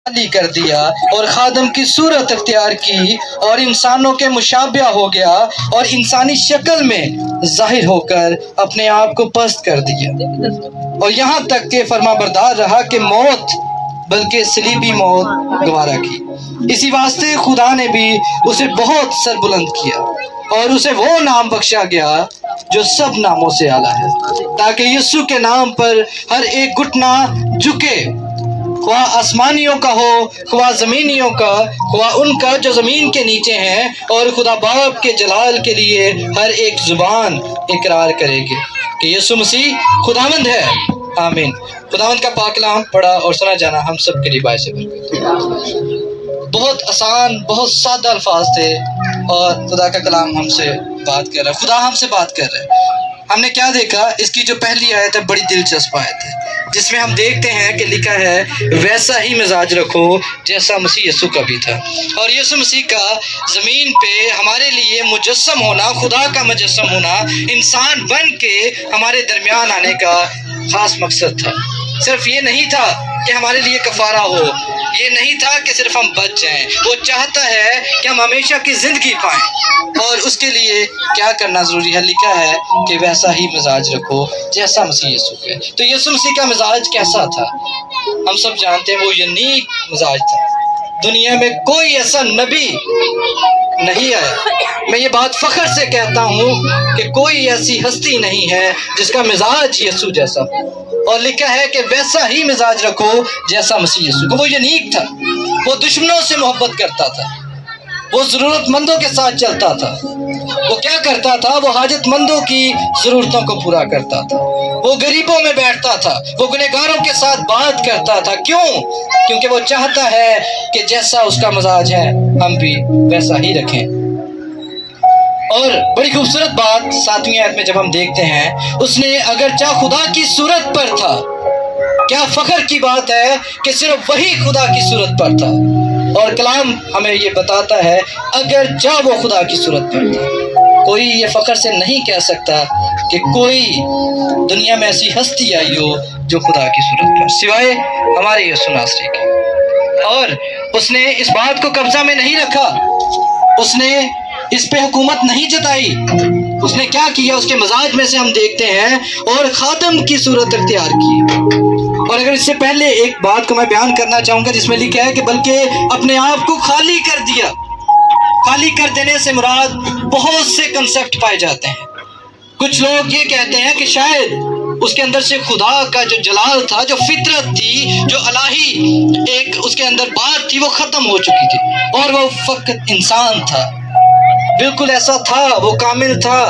خالی کر دیا اور خادم کی صورت اختیار کی اور انسانوں کے مشابہ ہو گیا اور انسانی شکل میں ظاہر ہو کر اپنے آپ کو پست کر دیا اور یہاں تک کہ فرما بردار رہا کہ موت بلکہ صلیبی موت گوارا کی۔ اسی واسطے خدا نے بھی اسے بہت سربلند کیا اور اسے وہ نام بخشا گیا جو سب ناموں سے اعلیٰ ہے، تاکہ یسوع کے نام پر ہر ایک گھٹنا جھکے، خواہ آسمانیوں کا ہو، خواہ زمینیوں کا، خواہ ان کا جو زمین کے نیچے ہیں، اور خدا باپ کے جلال کے لیے ہر ایک زبان اقرار کرے گی کہ یسوع مسیح خداوند ہے۔ آمین۔ خداوند کا پاک کلام پڑھا اور سنا جانا ہم سب کے لیے باعث برکت ہے۔ بہت آسان، بہت سادہ الفاظ تھے اور خدا کا کلام ہم سے بات کر رہا ہے، خدا ہم سے بات کر رہا ہے۔ ہم نے کیا دیکھا؟ اس کی جو پہلی آیت ہے بڑی دلچسپ آیت ہے، جس میں ہم دیکھتے ہیں کہ لکھا ہے ویسا ہی مزاج رکھو جیسا مسیح یسوع کا بھی تھا۔ اور یسوع مسیح کا زمین پہ ہمارے لیے مجسم ہونا، خدا کا مجسم ہونا، انسان بن کے ہمارے درمیان آنے کا خاص مقصد تھا۔ صرف یہ نہیں تھا کہ ہمارے لیے کفارہ ہو، یہ نہیں تھا کہ صرف ہم بچ جائیں، وہ چاہتا ہے کہ ہم ہمیشہ کی زندگی پائیں، اور اس کے لیے کیا کرنا ضروری ہے؟ لکھا ہے کہ ویسا ہی مزاج رکھو جیسا مسیح یسوع ہے۔ تو یسوع مسیح کا مزاج کیسا تھا؟ ہم سب جانتے ہیں وہ یونیک مزاج تھا۔ دنیا میں کوئی ایسا نبی نہیں آیا، میں یہ بات فخر سے کہتا ہوں کہ کوئی ایسی ہستی نہیں ہے جس کا مزاج یسوع جیسا ہو، اور لکھا ہے کہ ویسا ہی مزاج رکھو جیسا مسیح یسوع۔ وہ یونیک تھا، وہ دشمنوں سے محبت کرتا تھا، وہ ضرورت مندوں کے ساتھ چلتا تھا، وہ کیا کرتا تھا؟ وہ حاجت مندوں کی ضرورتوں کو پورا کرتا تھا، وہ غریبوں میں بیٹھتا تھا، وہ گنہگاروں کے ساتھ بات کرتا تھا۔ کیوں؟ کیونکہ وہ چاہتا ہے کہ جیسا اس کا مزاج ہے ہم بھی ویسا ہی رکھیں۔ اور بڑی خوبصورت بات 7ویں آیت میں جب ہم دیکھتے ہیں، اس نے اگرچہ خدا کی صورت پر تھا، کیا فخر کی بات ہے کہ صرف وہی خدا کی صورت پر تھا، اور کلام ہمیں یہ بتاتا ہے اگرچہ وہ خدا کی صورت پر تھا۔ کوئی یہ فخر سے نہیں کہہ سکتا کہ کوئی دنیا میں ایسی ہستی آئی ہو جو خدا کی صورت پر، سوائے ہمارے یسوع ناصری کے۔ اور اس نے اس بات کو قبضہ میں نہیں رکھا، اس نے اس پہ حکومت نہیں جتائی، اس نے کیا کیا؟ اس کے مزاج میں سے ہم دیکھتے ہیں اور خادم کی صورت اختیار کی۔ اور اگر اس سے پہلے ایک بات کو میں بیان کرنا چاہوں گا جس میں لکھا ہے کہ بلکہ اپنے آپ کو خالی کر دیا۔ خالی کر دینے سے مراد بہت سے کنسیپٹ پائے جاتے ہیں۔ کچھ لوگ یہ کہتے ہیں کہ شاید اس کے اندر سے خدا کا جو جلال تھا، جو فطرت تھی، جو الہی ایک اس کے اندر بات تھی، وہ ختم ہو چکی تھی اور وہ فقط انسان تھا۔ بالکل ایسا تھا، وہ کامل تھا،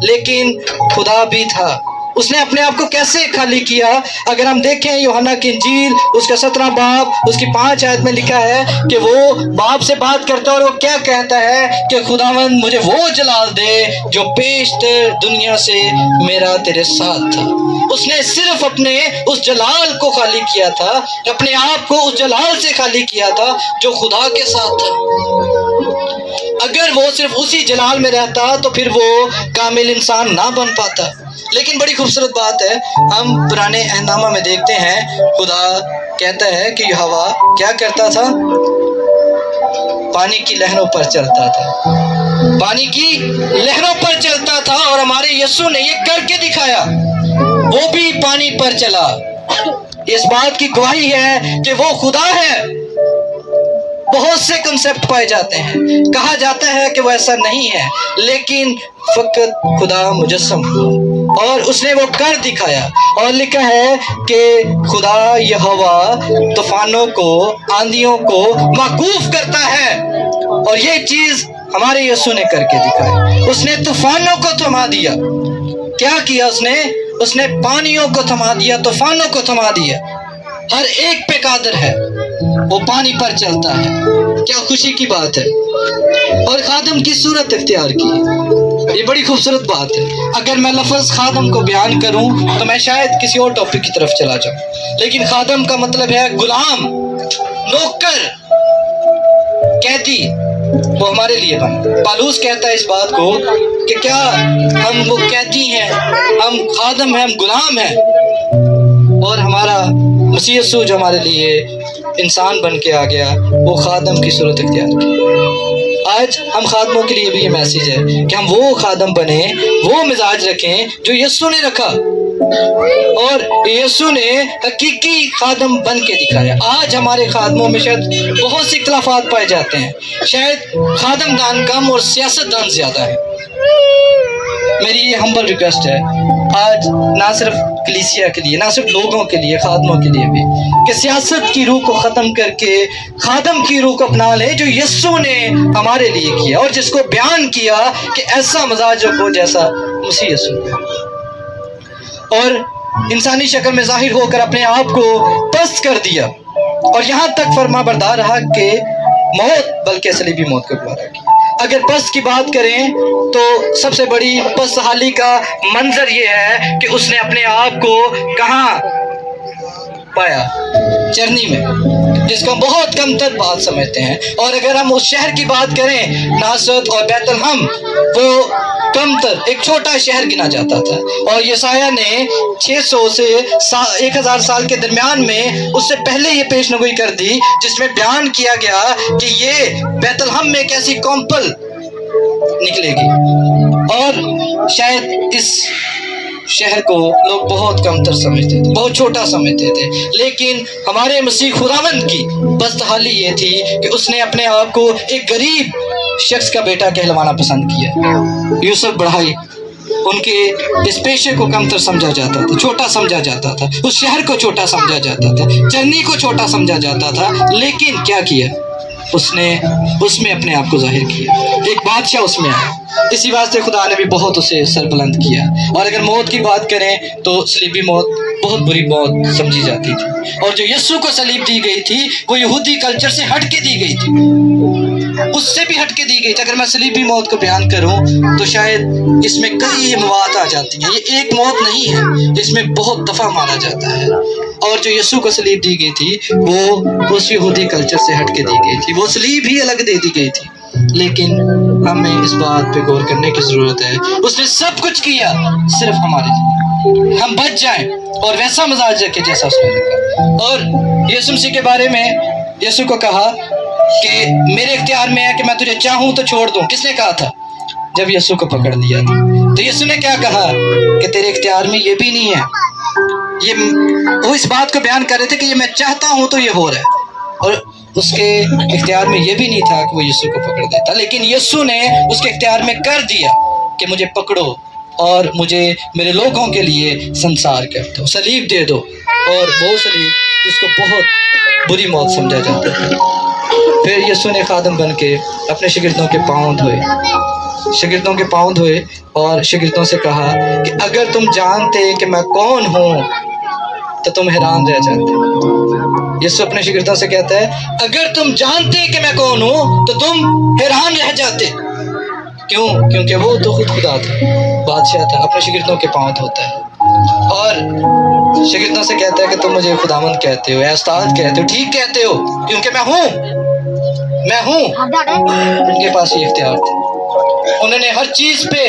لیکن خدا بھی تھا۔ اس نے اپنے آپ کو کیسے خالی کیا؟ اگر ہم دیکھیں یوحنا کی انجیل اس کا 17 باب اس کی 5 آیت میں لکھا ہے کہ وہ باپ سے بات کرتا ہے اور وہ کیا کہتا ہے کہ خداوند مجھے وہ جلال دے جو پیشتر دنیا سے میرا تیرے ساتھ تھا۔ اس نے صرف اپنے اس جلال کو خالی کیا تھا، اپنے آپ کو اس جلال سے خالی کیا تھا جو خدا کے ساتھ تھا۔ اگر وہ صرف اسی جلال میں رہتا تو پھر وہ کامل انسان نہ بن پاتا۔ لیکن بڑی خوبصورت بات ہے، ہم پرانے عہد نامہ میں دیکھتے ہیں خدا کہتا ہے کہ یہوہ کیا کرتا تھا؟ پانی کی لہروں پر چلتا تھا، پانی کی لہروں پر چلتا تھا، اور ہمارے یسوع نے یہ کر کے دکھایا، وہ بھی پانی پر چلا۔ اس بات کی گواہی ہے کہ وہ خدا ہے۔ بہت سے کنسیپٹ پائے جاتے ہیں، کہا جاتا ہے کہ وہ ایسا نہیں ہے، لیکن فقط خدا مجسم ہوا اور اس نے وہ کر دکھایا۔ اور لکھا ہے کہ خدا یہوہ طوفانوں کو، آندھیوں کو موقوف کرتا ہے، اور یہ چیز ہمارے یسوع نے کر کے دکھائی۔ اس نے طوفانوں کو تھما دیا۔ کیا کیا اس نے پانیوں کو تھما دیا، طوفانوں کو تھما دیا۔ ہر ایک پہ قادر ہے، وہ پانی پر چلتا ہے۔ کیا خوشی کی بات ہے۔ اور خادم کی صورت اختیار کی، یہ بڑی خوبصورت بات ہے۔ اگر میں لفظ خادم کو بیان کروں تو میں شاید کسی اور ٹاپک کی طرف چلا جاؤں، لیکن خادم کا مطلب ہے غلام، نوکر، قیدی۔ وہ ہمارے لیے بنا۔ پالوس کہتا ہے اس بات کو کہ کیا ہم وہ قیدی ہیں، ہم خادم ہیں، ہم غلام ہیں، اور ہمارا مسیح یسوع جو ہمارے لیے इंसान बन के आ गया, वो खादम की सूरत इख्तियार की। आज हम खादमों के लिए भी ये मैसेज है कि हम वो खादम बने, वो मिजाज रखें जो यीशु ने रखा, और यीशु ने हकीकी खादम बन के दिखाया। आज हमारे खादमों में शायद बहुत सी इख्तिलाफात पाए जाते हैं, शायद खादम दान कम और सियासतदान ज़्यादा है। मेरी ये हम्बल रिक्वेस्ट है आज, ना सिर्फ कलीसिया के लिए, ना सिर्फ लोगों के लिए, खादमों के लिए भी, कि सियासत की रूह को ख़त्म करके खादम की रूह को अपना लें जो यीशु ने हमारे लिए किया और जिसको बयान किया कि ऐसा मजाज रखो जैसा मसीह यीशु, और इंसानी शक्ल में ज़ाहिर होकर अपने आप को पस्त कर दिया और यहाँ तक फरमाबरदार रहा कि मौत, बल्कि सलीबी मौत को गवारा किया। अगर पस्त की बात करें तो सबसे बड़ी पस्त हाली का मंजर ये है कि उसने अपने आप को कहाँ पाया, चरनी में, जिसको हम बहुत कमतर बात समझते हैं। और अगर हम उस शहर की बात करें, नासरत और बैतलहम, वो कमतर एक छोटा शहर गिना जाता था, और यशायाह ने 600 से 1000 साल के दरमियान में उससे पहले ये पेशनगोई कर दी, जिसमें बयान किया गया कि ये बैतलहम में एक ऐसी कॉम्पल निकलेगी। और शायद इस शहर को लोग बहुत कमतर समझते थे, बहुत छोटा समझते थे, लेकिन हमारे मसीह खुदावंद की बस्तहाली ये थी कि उसने अपने आप को एक गरीब शख्स का बेटा कहलवाना पसंद किया। यूसुफ बढ़ाई, उनके इस पेशे को कमतर समझा जाता था, छोटा समझा जाता था, उस शहर को छोटा समझा जाता था, चरनी को छोटा समझा जाता था, लेकिन क्या किया उसने? उसमें अपने आप को जाहिर किया, एक बादशाह उसमें आया। इसी वास्ते खुदा ने भी बहुत उसे सरबुलंद किया। और अगर मौत की बात करें तो सलीबी मौत बहुत बुरी मौत समझी जाती थी, और जो यीशु को सलीब दी गई थी वो यहूदी कल्चर से हट के दी गई थी, उससे भी हट के दी गई थी। अगर मैं सलीबी मौत को बयान करूं तो शायद इसमें कई मवाद आ जाती हैं, ये एक मौत नहीं है, इसमें बहुत दफ़ा मारा जाता है। और जो यीशु को सलीब दी गई थी वो उस यहूदी कल्चर से हट के दी गई थी, वो सलीब ही अलग दे दी गई थी। लेकिन हमें इस बात पे गौर करने की ज़रूरत है, उसने सब कुछ किया सिर्फ हमारे लिए, हम बच जाएं और वैसा मजाज रखे जैसा उसने रखा। और यीशु मसीह के बारे में यीशु को कहा कि मेरे इख्तियार में है कि मैं तुझे चाहूँ तो छोड़ दूँ। किसने कहा था? जब यीशु को पकड़ लिया था तो यीशु ने क्या कहा कि तेरे इख्तियार में ये भी नहीं है। ये वो इस बात को बयान कर रहे थे कि ये मैं चाहता हूँ तो ये हो रहा है, और उसके इख्तियार में ये भी नहीं था कि वो यीशु को पकड़ देता, लेकिन यीशु ने उसके इख्तियार में कर दिया कि मुझे पकड़ो और मुझे मेरे लोगों के लिए संसार कर दो, सलीब दे दो। और वो सलीब जिसको बहुत बुरी मौत समझा जाता है। फिर यीशु ने खादम बन के अपने शागिर्दों के पाँव धोए, शागिर्दों के पाँव धोए और शागिर्दों से कहा कि अगर तुम जानते कि मैं कौन हूँ तो तुम हैरान रह जाते। यीशु अपने शागिर्दों से कहता है अगर तुम जानते कि मैं कौन हूँ तो तुम हैरान रह जाते। क्यों? क्योंकि वो तो खुद खुदा था, बादशाह था, अपने शागिर्दों के पाँव धोता है और शागिर्दों से कहता है कि तुम मुझे खुदावंद कहते हो या उस्ताद कहते हो, ठीक कहते हो क्योंकि मैं हूँ। उनके पास ये इख्तियार थे, उन्होंने हर चीज़ पे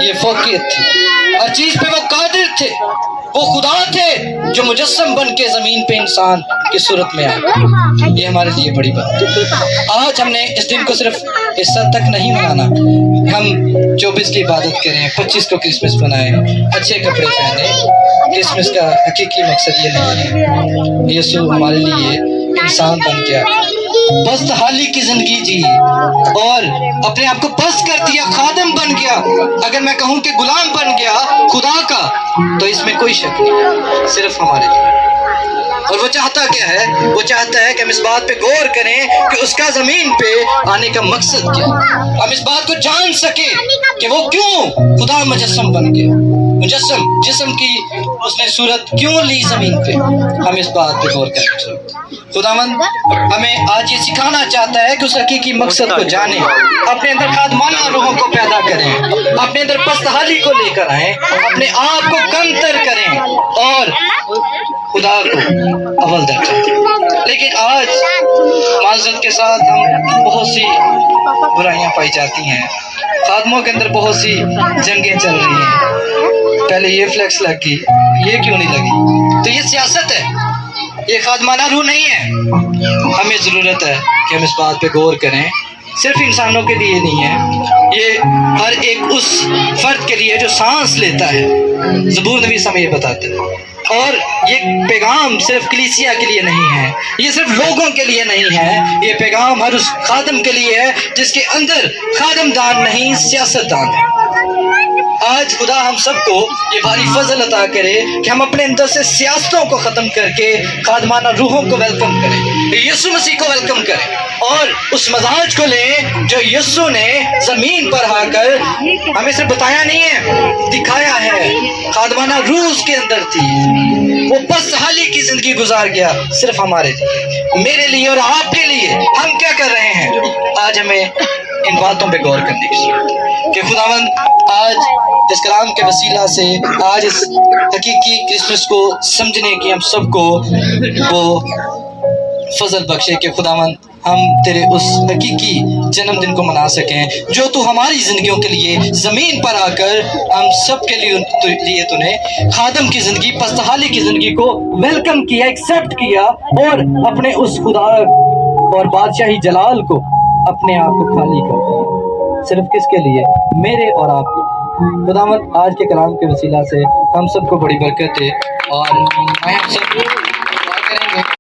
ये फौकियत थी, हर चीज़ पे वो कादिर थे, वो खुदा थे जो मुजस्सम बन के ज़मीन पे इंसान की सूरत में आए। ये हमारे लिए बड़ी बात है। आज हमने इस दिन को सिर्फ इस साल तक नहीं मनाना, हम 24 की इबादत करें, 25 को क्रिसमस मनाएं, अच्छे कपड़े पहने। क्रिसमस का हकीकी मकसद ये नहीं है। यीशु हमारे लिए इंसान बन गया, पस्त हाली की जिंदगी जी और अपने आप को पस्त कर दिया, खादम बन गया। अगर मैं कहूँ कि गुलाम बन गया खुदा का तो इसमें कोई शक नहीं, सिर्फ हमारे लिए। और वो चाहता क्या है? वो चाहता है कि हम इस बात पे गौर करें कि उसका जमीन पे आने का मकसद क्या है, हम इस बात को जान सके कि वो क्यों खुदा मुजस्सम बन गया, मुजस्सम जिस्म की उसने सूरत क्यों ली जमीन पे। हम इस बात पे गौर करना चाहिए। खुदावंद हमें आज ये सिखाना चाहता है कि उस हकीकी मकसद को जाने, अपने अंदर खादमाना रूहों को पैदा करें, अपने अंदर पस्तहाली को लेकर आए, अपने आप को कमतर करें और खुदा को अव्वल दर्जा दें। लेकिन आज माज़रत के साथ हम बहुत सी बुराइयां पाई जाती हैं, खादमों के अंदर बहुत सी जंगें चल रही हैं। पहले ये फ्लेक्स लगी, ये क्यों नहीं लगी? तो ये सियासत है, ये खादमाना रूह नहीं है। हमें ज़रूरत है कि हम इस बात पे गौर करें, सिर्फ इंसानों के लिए नहीं है, ये हर एक उस फर्द के लिए जो सांस लेता है। ज़बूर नवीस हमें ये बताता है। और ये पैगाम सिर्फ कलीसिया के लिए नहीं है, ये सिर्फ लोगों के लिए नहीं है, ये पैगाम हर उस खादम के लिए है जिसके अंदर खादमदान नहीं, सियासतदान है। आज खुदा हम सबको ये भारी फजल अता करे कि हम अपने अंदर से सियासतों को ख़त्म करके खादमाना रूहों को वेलकम करें, यीशु मसीह को वेलकम करें और उस मजाज को लें जो यीशु ने ज़मीन पर आकर हमें सिर्फ बताया नहीं है, दिखाया है। खादमाना रूह उसके अंदर थी, वो बस हाली की ज़िंदगी गुजार गया सिर्फ हमारे लिए, मेरे लिए और आपके लिए। हम क्या कर रहे हैं? आज हमें इन बातों पे गौर करने की ज़रूरत है कि खुदावंद आज इस कलाम के वसीला से, आज इस हकीकी क्रिसमस को समझने की हम सबको वो फजल बख्शे कि खुदावंद हम तेरे उस हकीकी जन्मदिन को मना सकें जो तू हमारी ज़िंदगियों के लिए ज़मीन पर आकर हम सब के लिए तूने खादम की ज़िंदगी, पस्तहाली की ज़िंदगी को वेलकम किया, एक्सेप्ट किया और अपने उस खुदा और बादशाही जलाल को अपने आप को खाली कर दिया। सिर्फ किसके लिए? मेरे और आपके। खुदावंद आज के कलाम के वसीला से हम सबको बड़ी बरकत है और हम सब दुआ करेंगे।